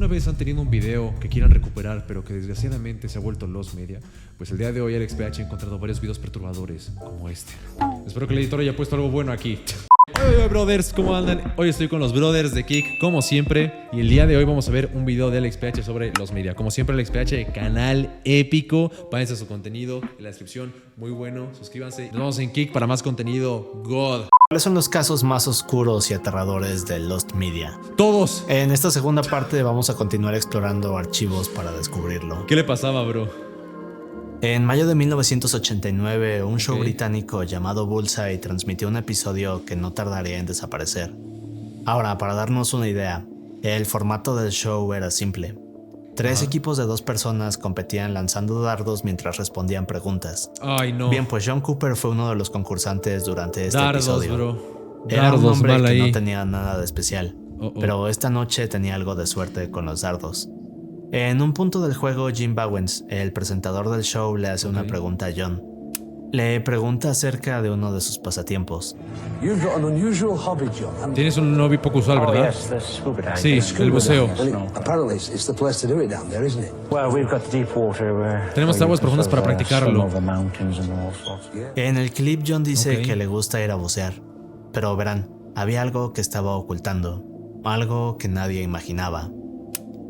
¿Alguna vez han tenido un video que quieran recuperar pero que desgraciadamente se ha vuelto Lost Media? Pues el día de hoy AlexPH ha encontrado varios videos perturbadores como este. Espero que el editor haya puesto algo bueno aquí. Hola brothers, ¿cómo andan? Hoy estoy con los brothers de Kik, como siempre. Y el día de hoy vamos a ver un video de AlexPH sobre Lost Media. Como siempre, AlexPH, canal épico. Váyanse a su contenido en la descripción, muy bueno. Suscríbanse. Nos vemos en Kik para más contenido. God. ¿Cuáles son los casos más oscuros y aterradores de Lost Media? Todos. En esta segunda parte vamos a continuar explorando archivos para descubrirlo. ¿Qué le pasaba, bro? En mayo de 1989, un show británico llamado Bullseye transmitió un episodio que no tardaría en desaparecer. Ahora, para darnos una idea, el formato del show era simple. Tres equipos de 2 personas competían lanzando dardos mientras respondían preguntas. Ay, no. Bien, pues John Cooper fue uno de los concursantes durante este Dardos, episodio. bro. Era un Dardos, hombre mal que ahí. no tenía nada de especial, pero esta noche tenía algo de suerte con los dardos. En un punto del juego, Jim Bowens, el presentador del show, le hace una pregunta a John. Le pregunta acerca de uno de sus pasatiempos. Tienes un hobby poco usual, ¿verdad? Sí, el buceo. Tenemos aguas profundas para practicarlo. En el clip, John dice que le gusta ir a bucear, pero verán, había algo que estaba ocultando, algo que nadie imaginaba.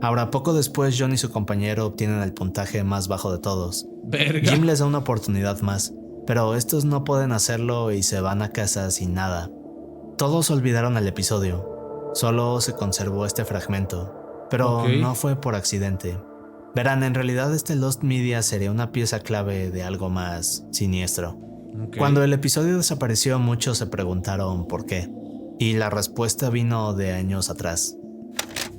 Ahora, poco después, John y su compañero obtienen el puntaje más bajo de todos. Verga. Jim les da una oportunidad más, pero estos no pueden hacerlo y se van a casa sin nada. Todos olvidaron el episodio, solo se conservó este fragmento, pero no fue por accidente. Verán, en realidad este Lost Media sería una pieza clave de algo más siniestro. Cuando el episodio desapareció, muchos se preguntaron por qué, y la respuesta vino de años atrás.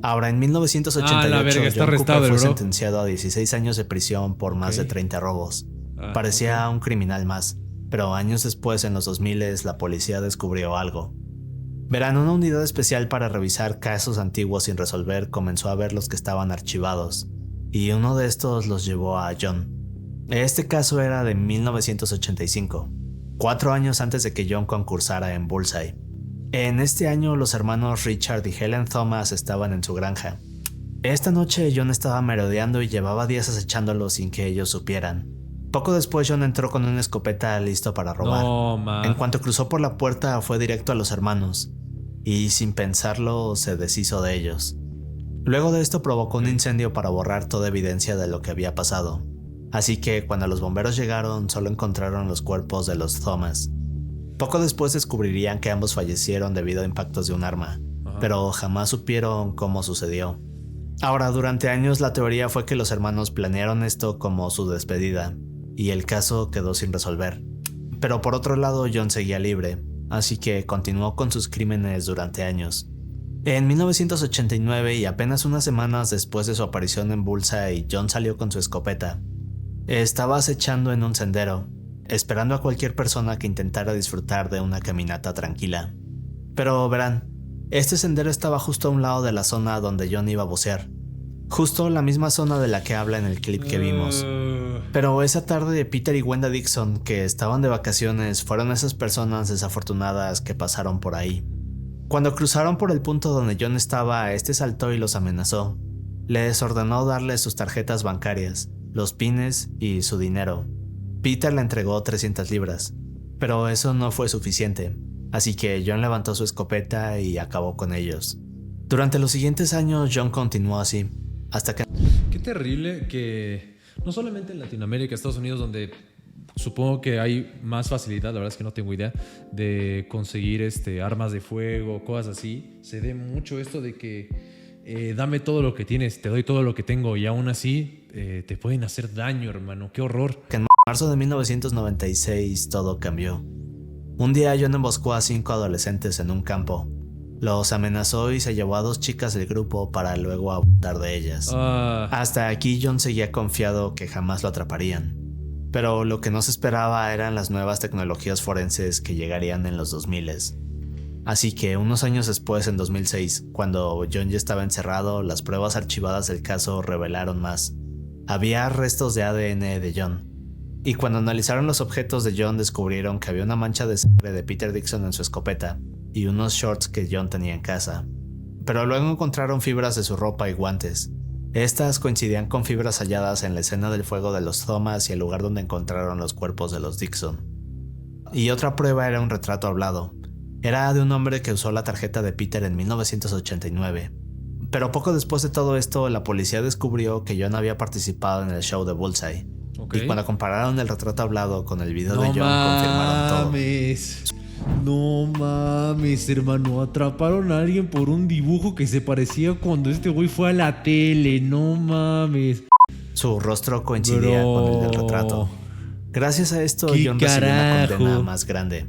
Ahora, en 1988, John Cooper fue sentenciado a 16 años de prisión por más de 30 robos. Parecía un criminal más, pero años después, en los 2000, la policía descubrió algo. Verán, una unidad especial para revisar casos antiguos sin resolver comenzó a ver los que estaban archivados, y uno de estos los llevó a John. Este caso era de 1985, 4 años antes de que John concursara en Bullseye. En este año, los hermanos Richard y Helen Thomas estaban en su granja. Esta noche, John estaba merodeando y llevaba días acechándolos sin que ellos supieran. Poco después, John entró con una escopeta listo para robar. No, man. En cuanto cruzó por la puerta, fue directo a los hermanos, y sin pensarlo, se deshizo de ellos. Luego de esto, provocó un incendio para borrar toda evidencia de lo que había pasado. Así que, cuando los bomberos llegaron, solo encontraron los cuerpos de los Thomas. Poco después descubrirían que ambos fallecieron debido a impactos de un arma, pero jamás supieron cómo sucedió. Ahora, durante años la teoría fue que los hermanos planearon esto como su despedida, y el caso quedó sin resolver. Pero por otro lado, John seguía libre, así que continuó con sus crímenes durante años. En 1989, y apenas unas semanas después de su aparición en Bullseye, John salió con su escopeta. Estaba acechando en un sendero, esperando a cualquier persona que intentara disfrutar de una caminata tranquila. Pero verán, este sendero estaba justo a un lado de la zona donde John iba a bucear. Justo la misma zona de la que habla en el clip que vimos. Pero esa tarde, Peter y Wenda Dixon, que estaban de vacaciones, fueron esas personas desafortunadas que pasaron por ahí. Cuando cruzaron por el punto donde John estaba, este saltó y los amenazó. Les ordenó darle sus tarjetas bancarias, los pines y su dinero. Peter le entregó 300 libras, pero eso no fue suficiente, así que John levantó su escopeta y acabó con ellos. Durante los siguientes años, John continuó así, hasta que... Qué terrible que no solamente en Latinoamérica, Estados Unidos, donde supongo que hay más facilidad, la verdad es que no tengo idea, de conseguir armas de fuego, cosas así, se ve mucho esto de que dame todo lo que tienes, te doy todo lo que tengo, y aún así te pueden hacer daño, hermano. Qué horror. En marzo de 1996 todo cambió. Un día John emboscó a 5 adolescentes en un campo. Los amenazó y se llevó a 2 chicas del grupo para luego abusar de ellas. Hasta aquí John seguía confiado que jamás lo atraparían. Pero lo que no se esperaba eran las nuevas tecnologías forenses que llegarían en los 2000s. Así que unos años después, en 2006, cuando John ya estaba encerrado, las pruebas archivadas del caso revelaron más. Había restos de ADN de John. Y cuando analizaron los objetos de John, descubrieron que había una mancha de sangre de Peter Dixon en su escopeta y unos shorts que John tenía en casa. pero luego encontraron fibras de su ropa y guantes. Estas coincidían con fibras halladas en la escena del fuego de los Thomas y el lugar donde encontraron los cuerpos de los Dixon. Y otra prueba era un retrato hablado. Era de un hombre que usó la tarjeta de Peter en 1989. Pero poco después de todo esto, la policía descubrió que John había participado en el show de Bullseye. Okay. Y cuando compararon el retrato hablado con el video de John, confirmaron todo. No mames, hermano. Atraparon a alguien por un dibujo que se parecía cuando este güey fue a la tele. No mames. Su rostro coincidía con el del retrato. Gracias a esto, John recibió una condena más grande.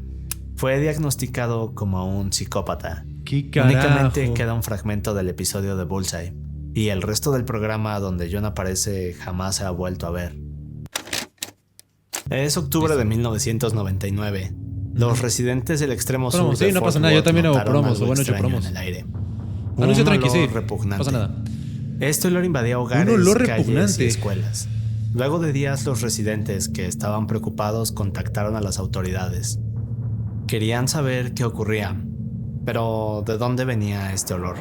Fue diagnosticado como un psicópata. ¿Qué carajo? Únicamente queda un fragmento del episodio de Bullseye. Y el resto del programa donde John aparece jamás se ha vuelto a ver. Es octubre de 1999. Los residentes del extremo sur de no Fort pasa nada, yo Worth también hago notaron promos, algo bueno, he hecho extraño promos. en el aire. Anuncio Un tranqui, olor sí. repugnante. No pasa nada. Este olor invadía hogares, Un olor calles repugnante. y escuelas. Luego de días, los residentes que estaban preocupados contactaron a las autoridades. Querían saber qué ocurría, pero ¿de dónde venía este olor?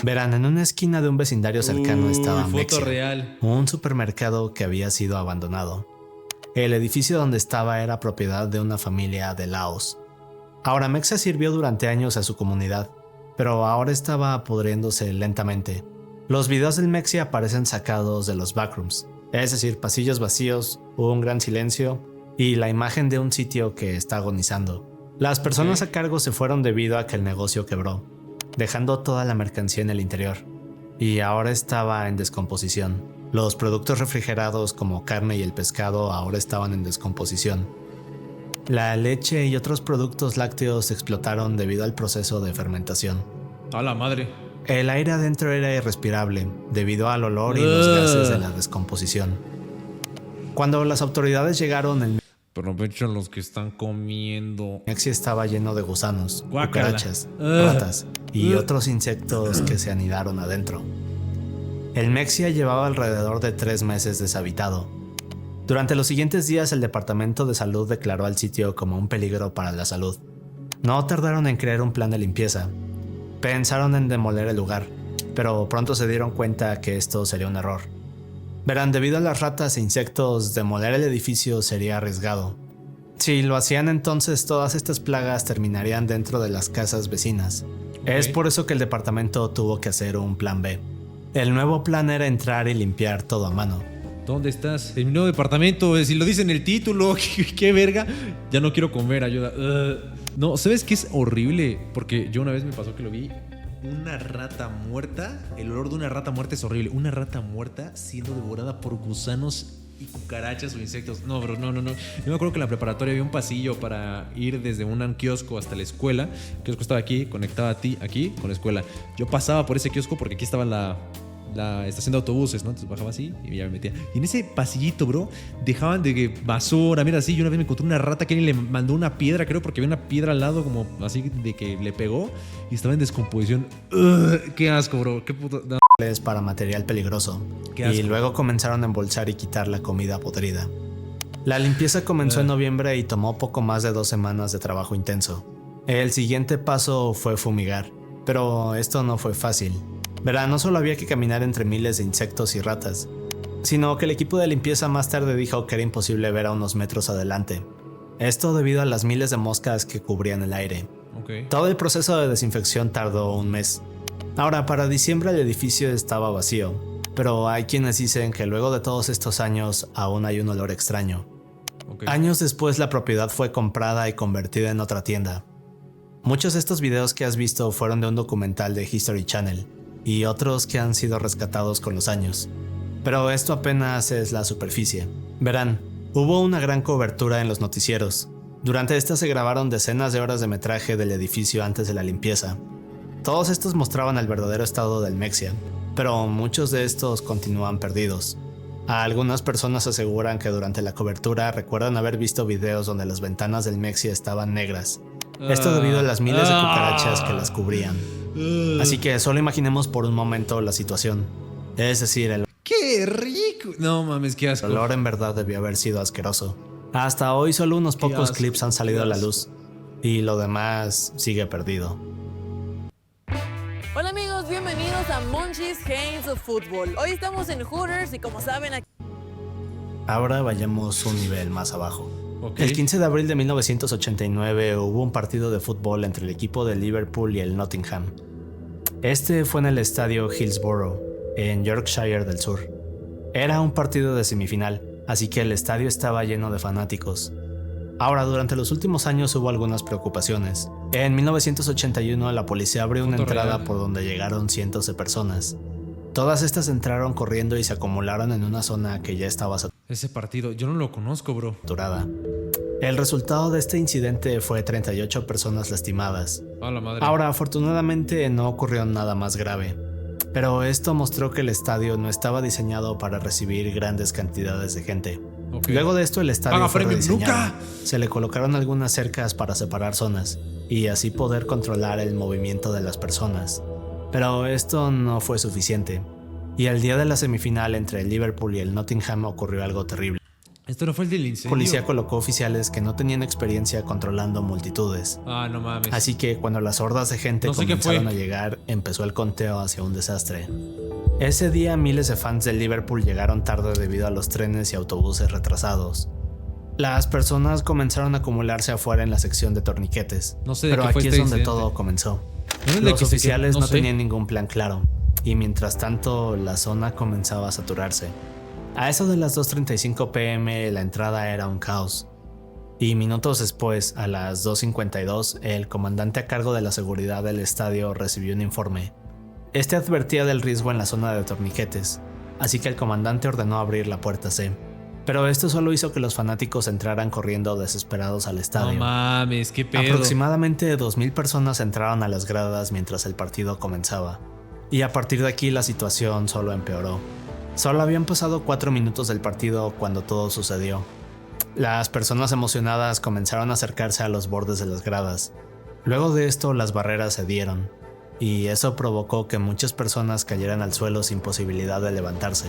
Verán, en una esquina de un vecindario cercano estaba foto Mexia, real. un supermercado que había sido abandonado. El edificio donde estaba era propiedad de una familia de Laos. Ahora, Mexia sirvió durante años a su comunidad, pero ahora estaba pudriéndose lentamente. Los videos del Mexia parecen sacados de los backrooms, es decir, pasillos vacíos, un gran silencio y la imagen de un sitio que está agonizando. Las personas a cargo se fueron debido a que el negocio quebró, dejando toda la mercancía en el interior, y ahora estaba en descomposición. Los productos refrigerados como carne y el pescado ahora estaban en descomposición. La leche y otros productos lácteos explotaron debido al proceso de fermentación. A la madre. El aire adentro era irrespirable debido al olor y los gases de la descomposición. Cuando las autoridades llegaron, el Aprovechen los que están comiendo. Mexia estaba lleno de gusanos, Guácala. cucarachas, ratas y otros insectos que se anidaron adentro. El Mexia llevaba alrededor de 3 meses deshabitado. Durante los siguientes días, el Departamento de Salud declaró al sitio como un peligro para la salud. No tardaron en crear un plan de limpieza. Pensaron en demoler el lugar, pero pronto se dieron cuenta que esto sería un error. Verán, debido a las ratas e insectos, demoler el edificio sería arriesgado. Si lo hacían, entonces todas estas plagas terminarían dentro de las casas vecinas. Es por eso que el departamento tuvo que hacer un plan B. El nuevo plan era entrar y limpiar todo a mano. ¿Dónde estás? En mi nuevo departamento. Si lo dice en el título, qué verga. Ya no quiero comer, ayuda. No, ¿sabes qué es horrible? Porque yo una vez me pasó que lo vi. Una rata muerta. El olor de una rata muerta es horrible. Una rata muerta siendo devorada por gusanos y cucarachas o insectos. No, bro, no. Yo me acuerdo que en la preparatoria había un pasillo para ir desde un kiosco hasta la escuela. El kiosco estaba aquí, conectaba a ti aquí con la escuela. Yo pasaba por ese kiosco porque aquí estaba la estación de autobuses, ¿no? Entonces bajaba así y ya me metía. Y en ese pasillito, bro, dejaban de basura, mira así. Yo una vez me encontré una rata que alguien le mandó una piedra, creo, porque había una piedra al lado, como así de que le pegó y estaba en descomposición. ¡Qué asco, bro! ¡Qué puto! No. Para material peligroso. Qué asco. Y luego comenzaron a embolsar y quitar la comida podrida. La limpieza comenzó en noviembre y tomó poco más de 2 semanas de trabajo intenso. El siguiente paso fue fumigar, pero esto no fue fácil. Verán, no solo había que caminar entre miles de insectos y ratas, sino que el equipo de limpieza más tarde dijo que era imposible ver a unos metros adelante. Esto debido a las miles de moscas que cubrían el aire. Okay. Todo el proceso de desinfección tardó 1 mes. Ahora, para diciembre el edificio estaba vacío, pero hay quienes dicen que luego de todos estos años aún hay un olor extraño. Okay. Años después la propiedad fue comprada y convertida en otra tienda. Muchos de estos videos que has visto fueron de un documental de History Channel y otros que han sido rescatados con los años. Pero esto apenas es la superficie. Verán, hubo una gran cobertura en los noticieros. Durante esta se grabaron decenas de horas de metraje del edificio antes de la limpieza. Todos estos mostraban el verdadero estado del Mexia, pero muchos de estos continúan perdidos. Algunas personas aseguran que durante la cobertura recuerdan haber visto videos donde las ventanas del Mexia estaban negras. Esto debido a las miles de cucarachas que las cubrían. Así que solo imaginemos por un momento la situación. Es decir, el ¡Qué rico! No mames, qué asco. olor en verdad debió haber sido asqueroso. Hasta hoy solo unos pocos asco, clips han salido a la asco. luz y lo demás sigue perdido. Hola amigos, bienvenidos a Munchies Games of Football. Hoy estamos en Hooters y como saben aquí... Ahora vayamos un nivel más abajo. Ok. El 15 de abril de 1989 hubo un partido de fútbol entre el equipo de Liverpool y el Nottingham. Este fue en el estadio Hillsborough, en Yorkshire del Sur. Era un partido de semifinal, así que el estadio estaba lleno de fanáticos. Ahora, durante los últimos años hubo algunas preocupaciones. En 1981 la policía abrió una Foto entrada real. por donde llegaron cientos de personas. Todas estas entraron corriendo y se acumularon en una zona que ya estaba Ese partido, yo no lo conozco, bro. saturada. El resultado de este incidente fue 38 personas lastimadas. A la madre. Ahora, afortunadamente no ocurrió nada más grave, pero esto mostró que el estadio no estaba diseñado para recibir grandes cantidades de gente. Ok. Luego de esto el estadio ¡Paga fue premium! rediseñado. ¡Nunca! Se le colocaron algunas cercas para separar zonas y así poder controlar el movimiento de las personas. Pero esto no fue suficiente. Y el día de la semifinal entre el Liverpool y el Nottingham ocurrió algo terrible. Esto no fue el del La incendio. policía colocó oficiales que no tenían experiencia controlando multitudes. Ah, no mames. Así que cuando las hordas de gente No sé qué comenzaron fue. a llegar, empezó el conteo hacia un desastre. Ese día miles de fans del Liverpool llegaron tarde debido a los trenes y autobuses retrasados. Las personas comenzaron a acumularse afuera en la sección de torniquetes, No sé de pero qué fue aquí este es donde incidente. todo comenzó. ¿No es el de Los que se oficiales quedó? no sé. tenían ningún plan claro, y mientras tanto la zona comenzaba a saturarse. A eso de las 2:35 p.m. la entrada era un caos. Y minutos después, a las 2:52, el comandante a cargo de la seguridad del estadio recibió un informe. Este advertía del riesgo en la zona de torniquetes, así que el comandante ordenó abrir la puerta C. Pero esto solo hizo que los fanáticos entraran corriendo desesperados al estadio. No mames, qué pedo. Aproximadamente 2,000 personas entraron a las gradas mientras el partido comenzaba. Y a partir de aquí la situación solo empeoró. Solo habían pasado 4 minutos del partido cuando todo sucedió. Las personas emocionadas comenzaron a acercarse a los bordes de las gradas. Luego de esto las barreras cedieron, y eso provocó que muchas personas cayeran al suelo sin posibilidad de levantarse.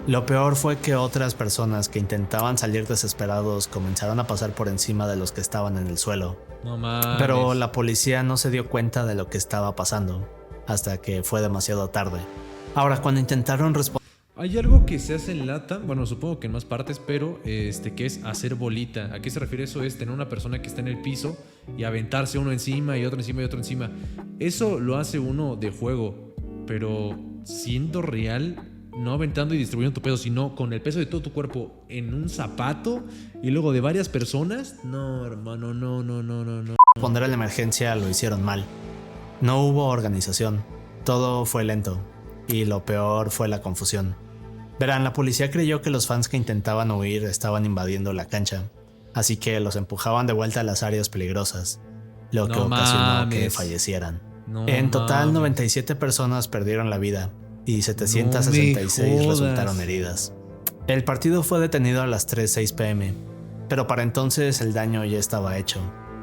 Lo peor fue que otras personas que intentaban salir desesperados comenzaron a pasar por encima de los que estaban en el suelo. No mames. Pero la policía no se dio cuenta de lo que estaba pasando, hasta que fue demasiado tarde. Ahora, cuando intentaron responder... Hay algo que se hace en LATAM, bueno, supongo que en más partes, pero que es hacer bolita. ¿A qué se refiere eso? Es tener una persona que está en el piso y aventarse uno encima y otro encima y otro encima. Eso lo hace uno de juego, pero siendo real, no aventando y distribuyendo tu peso, sino con el peso de todo tu cuerpo en un zapato y luego de varias personas. No, hermano, no. a la emergencia lo hicieron mal. No hubo organización, todo fue lento, y lo peor fue la confusión. Verán, la policía creyó que los fans que intentaban huir estaban invadiendo la cancha, así que los empujaban de vuelta a las áreas peligrosas, lo que No ocasionó que mames. fallecieran. No En total, mames. 97 personas perdieron la vida y 766 No me jodas. resultaron heridas. El partido fue detenido a las 3:06 p.m., pero para entonces el daño ya estaba hecho.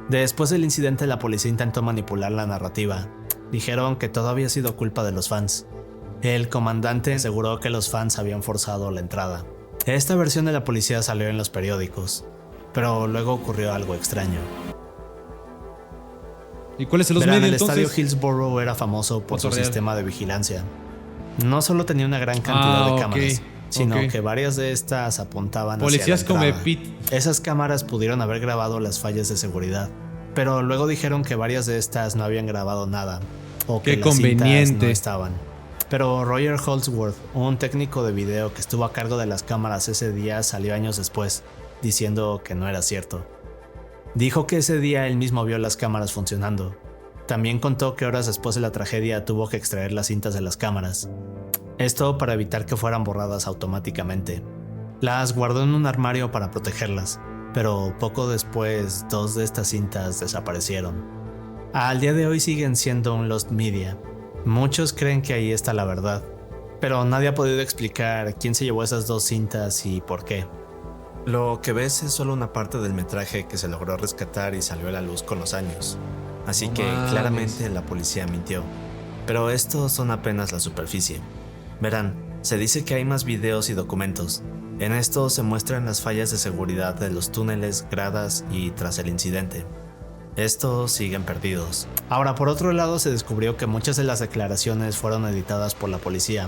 Después del incidente, la policía intentó manipular la narrativa. Dijeron que todo había sido culpa de los fans. El comandante aseguró que los fans habían forzado la entrada. Esta versión de la policía salió en los periódicos, pero luego ocurrió algo extraño. ¿Y cuál es el Verán, medio el entonces? estadio Hillsborough era famoso por su Foto real. sistema de vigilancia. No solo tenía una gran cantidad de cámaras, sino ok. que varias de estas apuntaban Policías hacia como la entrada. Pete. Esas cámaras pudieron haber grabado las fallas de seguridad, pero luego dijeron que varias de estas no habían grabado nada, o que Qué las cintas conveniente. no estaban. Pero Roger Holdsworth, un técnico de video que estuvo a cargo de las cámaras ese día, salió años después, diciendo que no era cierto. Dijo que ese día él mismo vio las cámaras funcionando. También contó que horas después de la tragedia tuvo que extraer las cintas de las cámaras. Esto para evitar que fueran borradas automáticamente. Las guardó en un armario para protegerlas, pero poco después 2 de estas cintas desaparecieron. Al día de hoy siguen siendo un lost media. Muchos creen que ahí está la verdad, pero nadie ha podido explicar quién se llevó esas 2 cintas y por qué. Lo que ves es solo una parte del metraje que se logró rescatar y salió a la luz con los años. Así No que mames. claramente la policía mintió. Pero estos son apenas la superficie. Verán, se dice que hay más videos y documentos. En estos se muestran las fallas de seguridad de los túneles, gradas y tras el incidente. Estos siguen perdidos. Ahora, por otro lado, se descubrió que muchas de las declaraciones fueron editadas por la policía,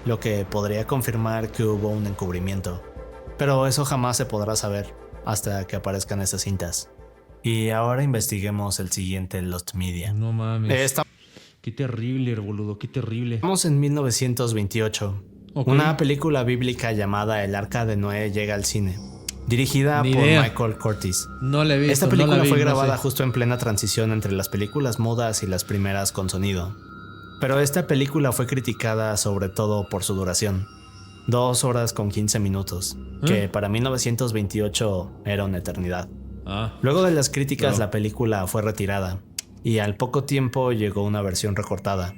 lo que podría confirmar que hubo un encubrimiento. Pero eso jamás se podrá saber hasta que aparezcan esas cintas. Y ahora investiguemos el siguiente Lost Media. No mames. Estamos Qué terrible, boludo, qué terrible. en 1928. Ok. Una película bíblica llamada El Arca de Noé llega al cine, dirigida Ni por idea. Michael Curtis. No la he visto. Esta película no la vi, fue no grabada sé. justo en plena transición entre las películas mudas y las primeras con sonido. Pero esta película fue criticada sobre todo por su duración. 2 horas con 15 minutos, que para 1928 era una eternidad. Ah, Luego de las críticas, Pero- la película fue retirada, y al poco tiempo llegó una versión recortada.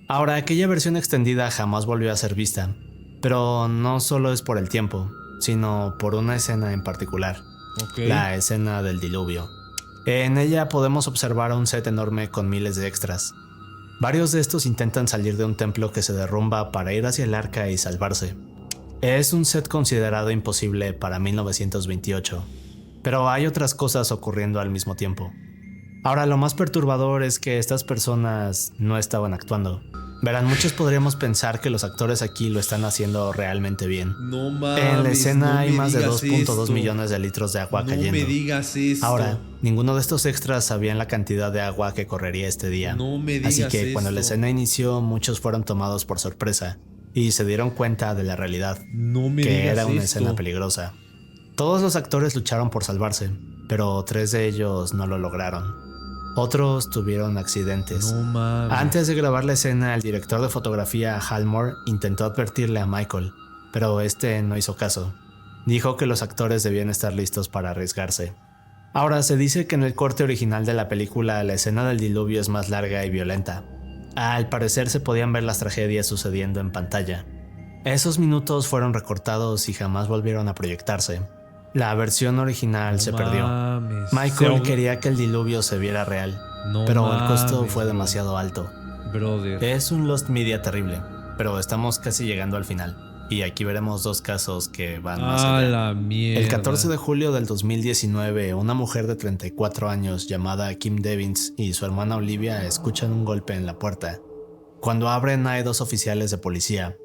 Ahora, aquella versión extendida jamás volvió a ser vista, pero no solo es por el tiempo, sino por una escena en particular, ok. la escena del diluvio. En ella podemos observar un set enorme con miles de extras. Varios de estos intentan salir de un templo que se derrumba para ir hacia el arca y salvarse. Es un set considerado imposible para 1928, pero hay otras cosas ocurriendo al mismo tiempo. Ahora, lo más perturbador es que estas personas no estaban actuando. Verán, muchos podríamos pensar que los actores aquí lo están haciendo realmente bien. No mames. En la escena no hay me más de digas 2.2 esto. millones de litros de agua No cayendo. me digas esto. Ahora, ninguno de estos extras sabían la cantidad de agua que correría este día. No me digas Así que cuando la esto. escena inició, muchos fueron tomados por sorpresa y se dieron cuenta de la realidad, No me que digas era una esto. escena peligrosa. Todos los actores lucharon por salvarse, pero 3 de ellos no lo lograron. Otros tuvieron accidentes. No mames. Antes de grabar la escena, el director de fotografía Hal Moore intentó advertirle a Michael, pero este no hizo caso. Dijo que los actores debían estar listos para arriesgarse. Ahora, se dice que en el corte original de la película la escena del diluvio es más larga y violenta. Al parecer se podían ver las tragedias sucediendo en pantalla. Esos minutos fueron recortados y jamás volvieron a proyectarse. La versión original se perdió. Mames. Michael quería que el diluvio se viera real, No pero el costo mames, fue bro. demasiado alto. Brother. Es un Lost Media terrible, pero estamos casi llegando al final, y aquí veremos 2 casos que van más A allá. la mierda. El 14 de julio del 2019, una mujer de 34 años llamada Kim Devins y su hermana Olivia escuchan un golpe en la puerta. Cuando abren hay 2 oficiales de policía.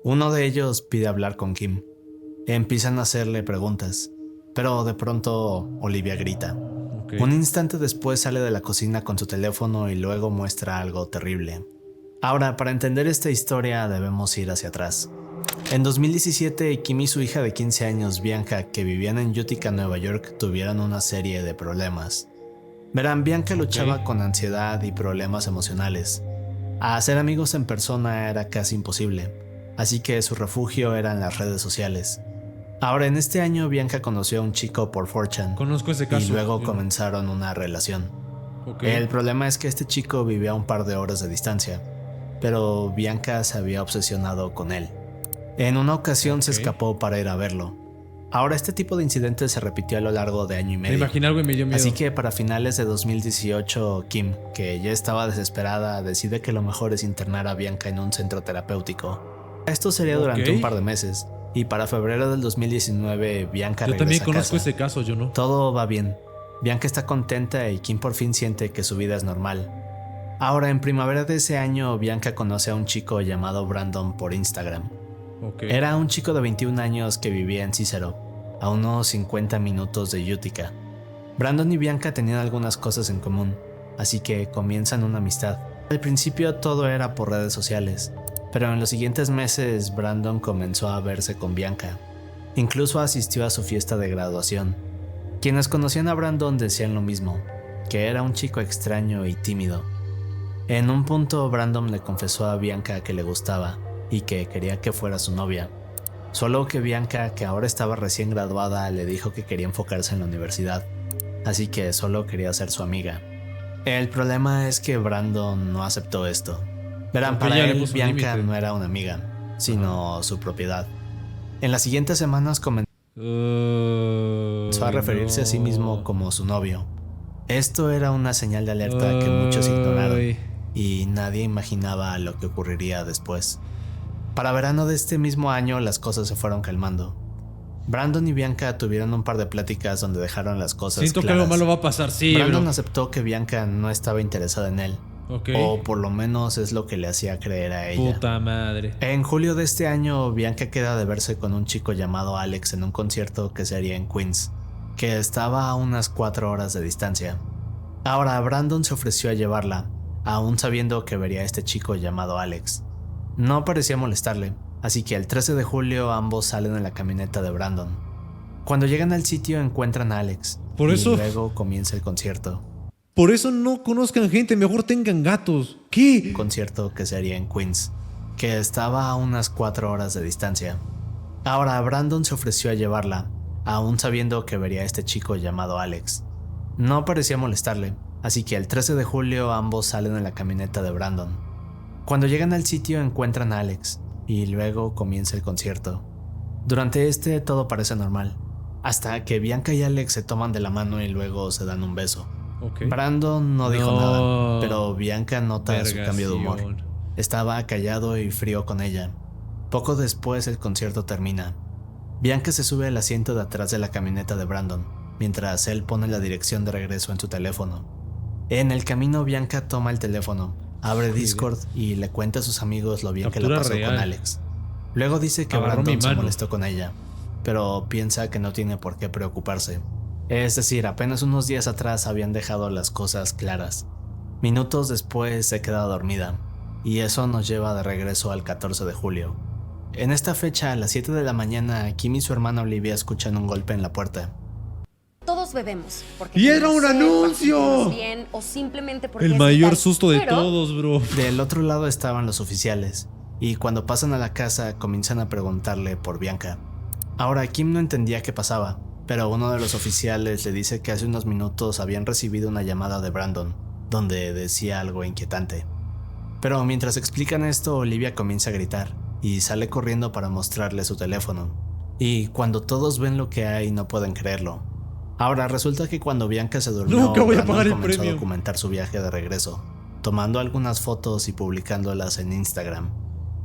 Uno de ellos pide hablar con Kim. Empiezan a hacerle preguntas, pero de pronto Olivia grita. Ok. Un instante después sale de la cocina con su teléfono y luego muestra algo terrible. Ahora, para entender esta historia debemos ir hacia atrás. En 2017, Kim y su hija de 15 años, Bianca, que vivían en Utica, Nueva York, tuvieron una serie de problemas. Verán, Bianca luchaba con ansiedad y problemas emocionales. Hacer amigos en persona era casi imposible, así que su refugio eran las redes sociales. Ahora, en este año, Bianca conoció a un chico por 4chan Conozco ese caso. y luego Yo- comenzaron una relación. Ok. El problema es que este chico vivía a un par de horas de distancia, pero Bianca se había obsesionado con él. En una ocasión se Ok. escapó para ir a verlo. Ahora, este tipo de incidentes se repitió a lo largo de año y Me medio. imaginé algo y me dio miedo. Así que para finales de 2018, Kim, que ya estaba desesperada, decide que lo mejor es internar a Bianca en un centro terapéutico. Esto sería durante Ok. un par de meses, y para febrero del 2019, Bianca Yo regresa también a conozco casa. ese caso, yo no. Todo va bien. Bianca está contenta y Kim por fin siente que su vida es normal. Ahora, en primavera de ese año, Bianca conoce a un chico llamado Brandon por Instagram. Ok. Era un chico de 21 años que vivía en Cicero, a unos 50 minutos de Utica. Brandon y Bianca tenían algunas cosas en común, así que comienzan una amistad. Al principio todo era por redes sociales, pero en los siguientes meses Brandon comenzó a verse con Bianca. Incluso asistió a su fiesta de graduación. Quienes conocían a Brandon decían lo mismo, que era un chico extraño y tímido. En un punto Brandon le confesó a Bianca que le gustaba y que quería que fuera su novia. Solo que Bianca, que ahora estaba recién graduada, le dijo que quería enfocarse en la universidad, así que solo quería ser su amiga. El problema es que Brandon no aceptó esto. Verán, Porque para ella le él puso un Bianca límite. no era una amiga, sino su propiedad. En las siguientes semanas comenzó a referirse a sí mismo como su novio. Esto era una señal de alerta que muchos ignoraron y nadie imaginaba lo que ocurriría después. Para verano de este mismo año las cosas se fueron calmando. Brandon y Bianca tuvieron un par de pláticas donde dejaron las cosas Siento claras. que algo malo va a pasar, sí, Brandon bro. aceptó que Bianca no estaba interesada en él. Ok. O por lo menos es lo que le hacía creer a ella. Puta madre. En julio de este año, Bianca queda de verse con un chico llamado Alex en un concierto que se haría en Queens, que estaba a unas 4 horas de distancia. Ahora, Brandon se ofreció a llevarla, aún sabiendo que vería a este chico llamado Alex. No parecía molestarle, así que el 13 de julio ambos salen en la camioneta de Brandon. Cuando llegan al sitio encuentran a Alex, Por eso- y luego comienza el concierto. Por eso no conozcan gente, mejor tengan gatos. ¿Qué? Un concierto que se haría en Queens, que estaba a unas 4 horas de distancia. Ahora, Brandon se ofreció a llevarla, aún sabiendo que vería a este chico llamado Alex. No parecía molestarle, así que el 13 de julio ambos salen en la camioneta de Brandon. Cuando llegan al sitio encuentran a Alex, y luego comienza el concierto. Durante todo parece normal, hasta que Bianca y Alex se toman de la mano y luego se dan un beso. Ok. Brandon no dijo No. nada, pero Bianca nota su cambio de humor. Vergación. Estaba callado y frío con ella. Poco después el concierto termina. Bianca se sube al asiento de atrás de la camioneta de Brandon, mientras él pone la dirección de regreso en su teléfono. En el camino Bianca toma el teléfono, abre Discord y le cuenta a sus amigos lo bien que la Captura pasó real. con Alex. Luego dice que Agarró mi Brandon se mano. molestó con ella, pero piensa que no tiene por qué preocuparse. Es decir, apenas unos días atrás habían dejado las cosas claras. Minutos después se queda dormida, y eso nos lleva de regreso al 14 de julio. En esta fecha, a las 7 de la mañana, Kim y su hermana Olivia escuchan un golpe en la puerta. Todos bebemos. Porque ¡Y era queremos un ser, anuncio! porque sentirnos bien, o simplemente porque El es mayor vital. susto de Pero todos, bro. Del otro lado estaban los oficiales, y cuando pasan a la casa comienzan a preguntarle por Bianca. Ahora Kim no entendía qué pasaba, pero uno de los oficiales le dice que hace unos minutos habían recibido una llamada de Brandon, donde decía algo inquietante. Pero mientras explican esto, Olivia comienza a gritar, y sale corriendo para mostrarle su teléfono. Y cuando todos ven lo que hay no pueden creerlo. Ahora resulta que cuando Bianca se durmió, Nunca voy a Brandon pagar el comenzó a premio. documentar su viaje de regreso, tomando algunas fotos y publicándolas en Instagram.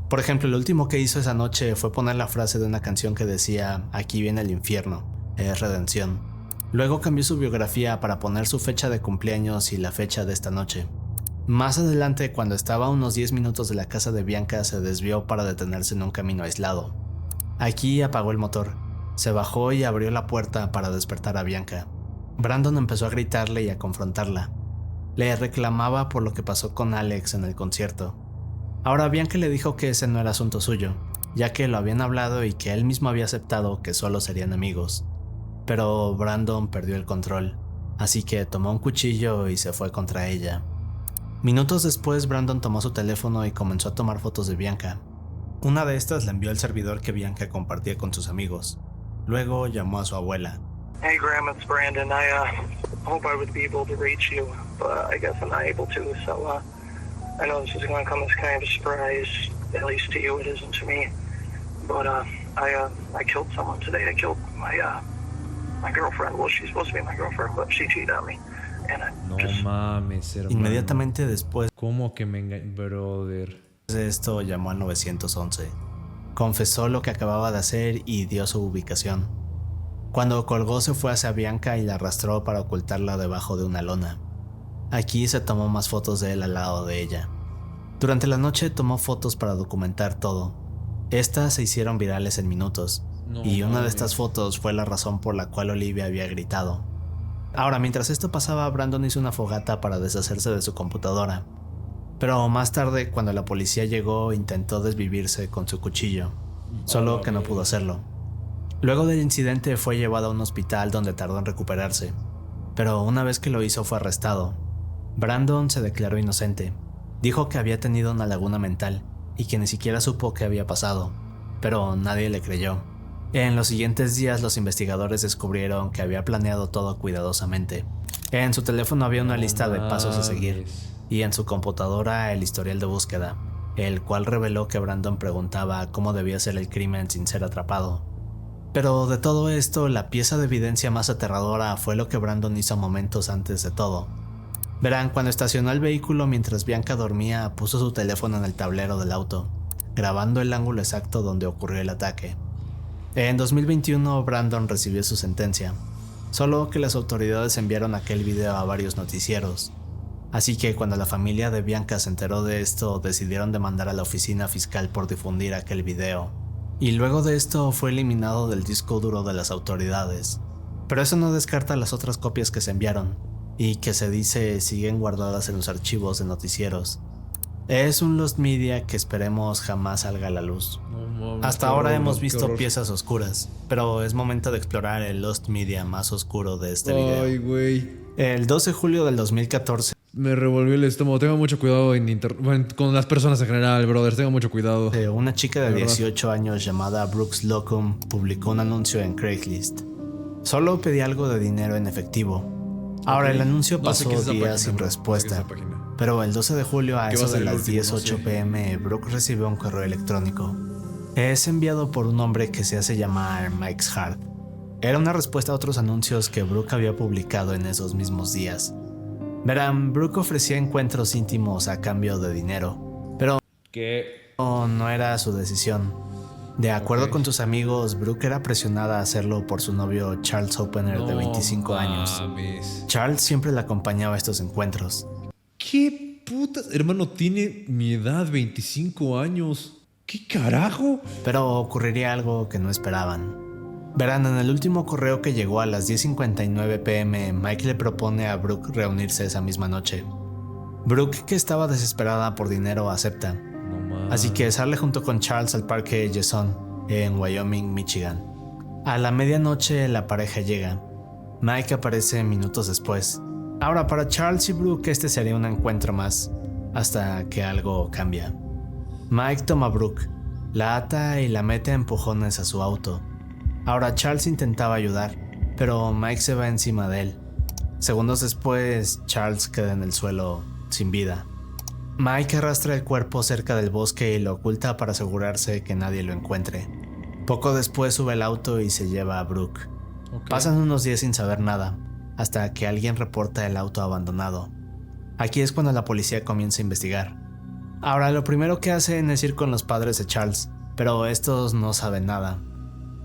Por ejemplo, lo último que hizo esa noche fue poner la frase de una canción que decía "Aquí viene el infierno, es redención". Luego cambió su biografía para poner su fecha de cumpleaños y la fecha de esta noche. Más adelante, cuando estaba a unos 10 minutos de la casa de Bianca, se desvió para detenerse en un camino aislado. Aquí apagó el motor, se bajó y abrió la puerta para despertar a Bianca. Brandon empezó a gritarle y a confrontarla. Le reclamaba por lo que pasó con Alex en el concierto. Ahora Bianca le dijo que ese no era asunto suyo, ya que lo habían hablado y que él mismo había aceptado que solo serían amigos. Pero Brandon perdió el control, así que tomó un cuchillo y se fue contra ella. Minutos después, Brandon tomó su teléfono y comenzó a tomar fotos de Bianca. Una de estas la envió al servidor que Bianca compartía con sus amigos. Luego llamó a su abuela. Hey, Grandma, it's Brandon. I hope I would be able to reach you, but I guess I'm not able to. So I know this is going to come as kind of a surprise, at least to you. It isn't to me. But I killed someone today. I killed my girlfriend. Well, she's supposed to be my girlfriend, but she cheated on me. And I No just mames, hermano. Inmediatamente después ¿Cómo que me engañó? Brother. de esto llamó al 911. Confesó lo que acababa de hacer y dio su ubicación. Cuando colgó se fue hacia Bianca y la arrastró para ocultarla debajo de una lona. Aquí se tomó más fotos de él al lado de ella. Durante la noche tomó fotos para documentar todo. Estas se hicieron virales en minutos, No y una de mames. estas fotos fue la razón por la cual Olivia había gritado. Ahora, mientras esto pasaba, Brandon hizo una fogata para deshacerse de su computadora. Pero más tarde, cuando la policía llegó, intentó desvivirse con su cuchillo, solo que no pudo hacerlo. Luego del incidente fue llevado a un hospital donde tardó en recuperarse, pero una vez que lo hizo fue arrestado. Brandon se declaró inocente, dijo que había tenido una laguna mental y que ni siquiera supo qué había pasado, pero nadie le creyó. En los siguientes días los investigadores descubrieron que había planeado todo cuidadosamente. En su teléfono había una lista de pasos a seguir, y en su computadora el historial de búsqueda, el cual reveló que Brandon preguntaba cómo debía ser el crimen sin ser atrapado. Pero de todo esto, la pieza de evidencia más aterradora fue lo que Brandon hizo momentos antes de todo. Verán, cuando estacionó el vehículo mientras Bianca dormía, puso su teléfono en el tablero del auto, grabando el ángulo exacto donde ocurrió el ataque. En 2021 Brandon recibió su sentencia, solo que las autoridades enviaron aquel video a varios noticieros. Así que cuando la familia de Bianca se enteró de esto, decidieron demandar a la oficina fiscal por difundir aquel video. Y luego de esto fue eliminado del disco duro de las autoridades. Pero eso no descarta las otras copias que se enviaron, y que se dice siguen guardadas en los archivos de noticieros. Es un Lost Media que esperemos jamás salga a la luz. Hasta ahora hemos visto piezas oscuras, pero es momento de explorar el Lost Media más oscuro de este video. Ay, güey. El 12 de julio del 2014, Me revolvió el estómago. Tenga mucho cuidado con las personas en general, brother. Tenga mucho cuidado. una chica de De verdad. 18 años llamada Brooke Slocum publicó un anuncio en Craigslist. Solo pedía algo de dinero en efectivo. Ahora, el anuncio No sé pasó qué es esa días página, sin bro. respuesta. No sé qué es esa página. Pero el 12 de julio a ¿Qué va eso a ser de el las último? 10:08 No sé. pm, Brooke recibió un correo electrónico. Es enviado por un hombre que se hace llamar Mike Hart. Era una respuesta a otros anuncios que Brooke había publicado en esos mismos días. Verán, Brooke ofrecía encuentros íntimos a cambio de dinero, pero ¿Qué? no era su decisión. De acuerdo Ok. con sus amigos, Brooke era presionada a hacerlo por su novio Charles Opener de 25 años. Mames. Charles siempre la acompañaba a estos encuentros. ¿Qué putas? Hermano, tiene mi edad, 25 años. ¿Qué carajo? Pero ocurriría algo que no esperaban. Verán, en el último correo que llegó a las 10:59 pm, Mike le propone a Brooke reunirse esa misma noche. Brooke, que estaba desesperada por dinero, acepta. No mames. Así que sale junto con Charles al parque Jason, en Wyoming, Michigan. A la medianoche la pareja llega. Mike aparece minutos después. Ahora, para Charles y Brooke este sería un encuentro más, hasta que algo cambia. Mike toma a Brooke, la ata y la mete a empujones a su auto. Ahora Charles intentaba ayudar, pero Mike se va encima de él. Segundos después, Charles queda en el suelo sin vida. Mike arrastra el cuerpo cerca del bosque y lo oculta para asegurarse que nadie lo encuentre. Poco después sube el auto y se lleva a Brooke. Ok. Pasan unos días sin saber nada, hasta que alguien reporta el auto abandonado. Aquí es cuando la policía comienza a investigar. Ahora, lo primero que hacen es ir con los padres de Charles, pero estos no saben nada.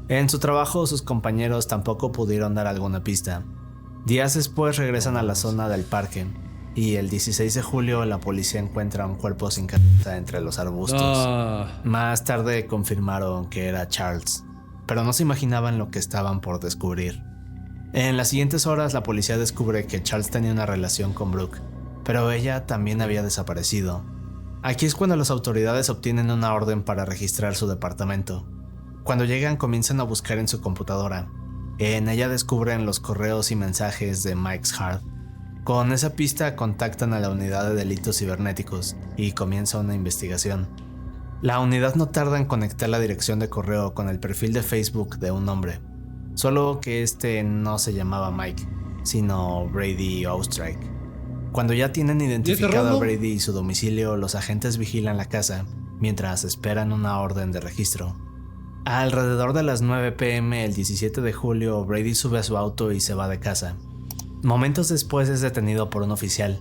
En su trabajo, sus compañeros tampoco pudieron dar alguna pista. Días después regresan a la zona del parque, y el 16 de julio la policía encuentra un cuerpo sin cabeza entre los arbustos. Ah, Más tarde confirmaron que era Charles, pero no se imaginaban lo que estaban por descubrir. En las siguientes horas la policía descubre que Charles tenía una relación con Brooke, pero ella también había desaparecido. Aquí es cuando las autoridades obtienen una orden para registrar su departamento. Cuando llegan comienzan a buscar en su computadora. En ella descubren los correos y mensajes de Mike Hart. Con esa pista contactan a la unidad de delitos cibernéticos y comienza una investigación. La unidad no tarda en conectar la dirección de correo con el perfil de Facebook de un hombre, solo que este no se llamaba Mike, sino Brady Ostrike. Cuando ya tienen identificado a random? Brady y su domicilio, los agentes vigilan la casa mientras esperan una orden de registro. Alrededor de las 9 pm el 17 de julio, Brady sube a su auto y se va de casa. Momentos después es detenido por un oficial,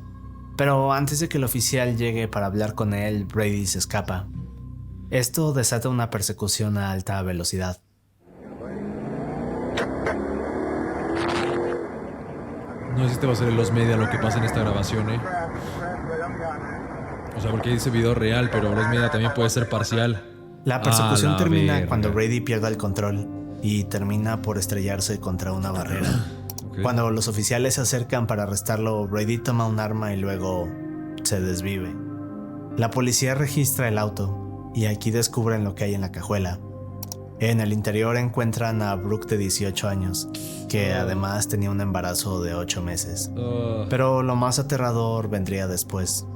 pero antes de que el oficial llegue para hablar con él, Brady se escapa. Esto desata una persecución a alta velocidad. no sé si te va a ser el Lost Media lo que pasa en esta grabación, O sea, porque dice video real, pero Lost Media también puede ser parcial. La persecución la termina verga. cuando Brady pierde el control y termina por estrellarse contra una barrera. Ok. Cuando los oficiales se acercan para arrestarlo, Brady toma un arma y luego se desvive. La policía registra el auto y aquí descubren lo que hay en la cajuela. En el interior encuentran a Brooke de 18 años, que además tenía un embarazo de 8 meses. Pero lo más aterrador vendría después.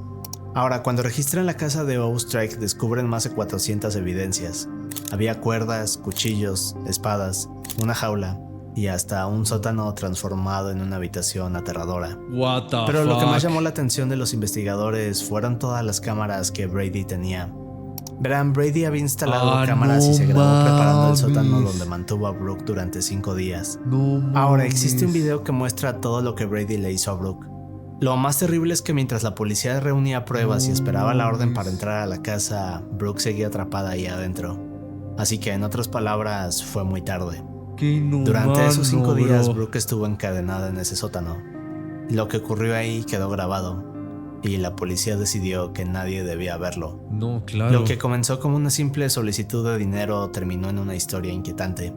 Ahora, cuando registran la casa de Ostrike, descubren más de 400 evidencias. Había cuerdas, cuchillos, espadas, una jaula y hasta un sótano transformado en una habitación aterradora. What the Pero lo que fuck? más llamó la atención de los investigadores fueron todas las cámaras que Brady tenía. Verán, Brady había instalado cámaras y se grabó preparando el sótano mames. donde mantuvo a Brooke durante 5 días. No Ahora, mames. existe un video que muestra todo lo que Brady le hizo a Brooke. Lo más terrible es que mientras la policía reunía pruebas y esperaba la orden para entrar a la casa, Brooke seguía atrapada ahí adentro. Así que en otras palabras, fue muy tarde. Qué inhumano, Durante esos 5 días, bro. Brooke estuvo encadenada en ese sótano. Lo que ocurrió ahí quedó grabado, y la policía decidió que nadie debía verlo. No, claro. Lo que comenzó como una simple solicitud de dinero terminó en una historia inquietante,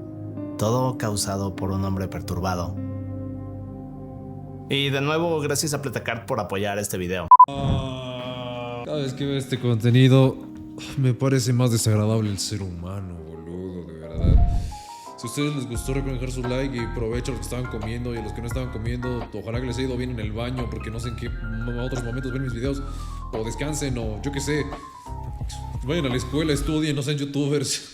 todo causado por un hombre perturbado. Y de nuevo, gracias a Pletacar por apoyar este video. Cada vez que veo este contenido, me parece más desagradable el ser humano, boludo, de verdad. Si a ustedes les gustó, recuerden dejar su like y provecho a los que estaban comiendo y a los que no estaban comiendo. Ojalá que les haya ido bien en el baño, porque no sé en qué otros momentos ven mis videos. O descansen, o yo qué sé. Vayan a la escuela, estudien, no sean youtubers.